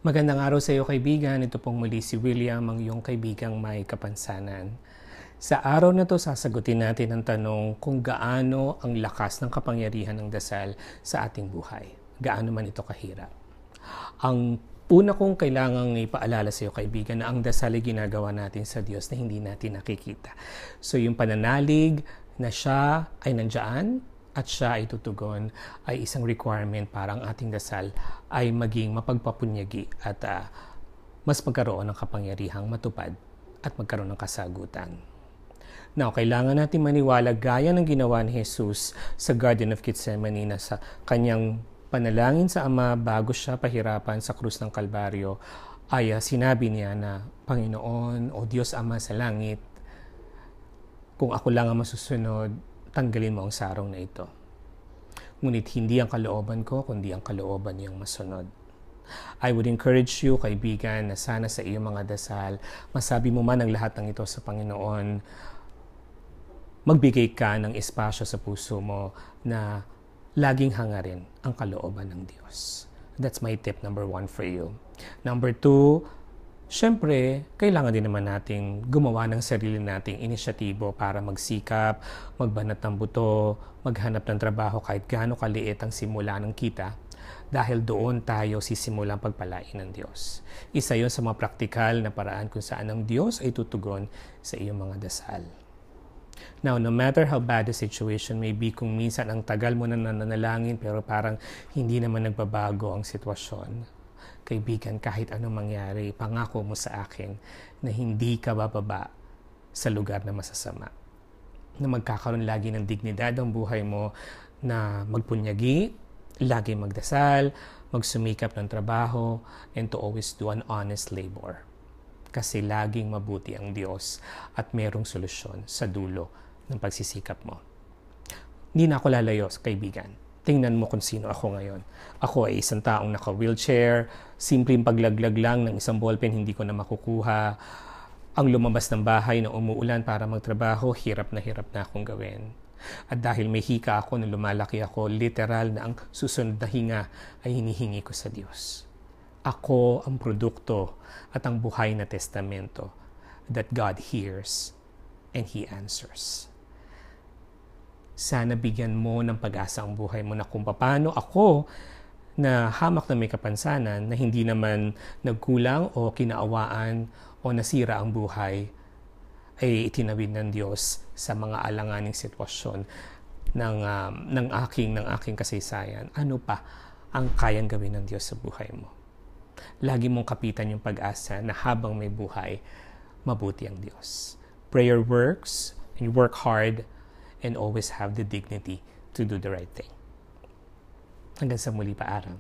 Magandang araw sa iyo kaibigan. Ito pong muli si William, ang iyong kaibigang may kapansanan. Sa araw na to, sasagutin natin ang tanong kung gaano ang lakas ng kapangyarihan ng dasal sa ating buhay. Gaano man ito kahirap. Ang una kong kailangang ipaalala sa iyo kaibigan na ang dasal ay ginagawa natin sa Diyos na hindi natin nakikita. So yung pananalig na siya ay nandyan, at siya ay tutugon ay isang requirement para ang ating dasal ay maging mapagpapunyagi at mas magkaroon ng kapangyarihang matupad at magkaroon ng kasagutan. Now, kailangan natin maniwala gaya ng ginawa ni Jesus sa Garden of Gethsemane na sa kanyang panalangin sa Ama bago siya pahirapan sa krus ng Kalbaryo ay sinabi niya na, Panginoon o Diyos Ama sa langit, kung ako lang ang masusunod, tanggalin mo ang sarong na ito. Ngunit hindi ang kalooban ko, kundi ang kalooban niyang masunod. I would encourage you, kaibigan, na sana sa iyong mga dasal, masabi mo man ang lahat ng ito sa Panginoon, magbigay ka ng espasyo sa puso mo na laging hangarin ang kalooban ng Diyos. That's my tip number 1 for you. Number 2, siyempre, kailangan din naman nating gumawa ng sarili nating inisyatibo para magsikap, magbanat ng buto, maghanap ng trabaho kahit gaano kaliit ang simula ng kita dahil doon tayo sisimulang pagpalain ng Diyos. Isa yon sa mga praktikal na paraan kung saan ang Diyos ay tutugon sa iyong mga dasal. Now, no matter how bad the situation may be, kung minsan ang tagal mo na nananalangin pero parang hindi naman nagbabago ang sitwasyon, kaibigan, kahit anong mangyari, pangako mo sa akin na hindi ka bababa sa lugar na masasama. Na magkakaroon lagi ng dignidad ang buhay mo, na magpunyagi, lagi magdasal, magsumikap ng trabaho, and to always do an honest labor. Kasi laging mabuti ang Diyos at merong solusyon sa dulo ng pagsisikap mo. Hindi na ako lalayo, kaibigan. Tingnan mo kung sino ako ngayon. Ako ay isang taong naka-wheelchair, simpleng paglaglag lang ng isang ballpen hindi ko na makukuha. Ang lumabas ng bahay na umuulan para magtrabaho, hirap na akong gawin. At dahil may hika ako na lumalaki ako, literal na ang susunod na hinga ay hinihingi ko sa Diyos. Ako ang produkto at ang buhay na testamento that God hears and He answers. Sana bigyan mo ng pag-asa ang buhay mo na kung paano ako na hamak na may kapansanan na hindi naman nagkulang o kinaawaan o nasira ang buhay ay itinawid ng Diyos sa mga alanganing sitwasyon ng aking kasaysayan. Ano pa ang kayang gawin ng Diyos sa buhay mo? Lagi mong kapitan yung pag-asa na habang may buhay, mabuti ang Diyos. Prayer works, and you work hard, and always have the dignity to do the right thing. Hanggang sa muli, paalam.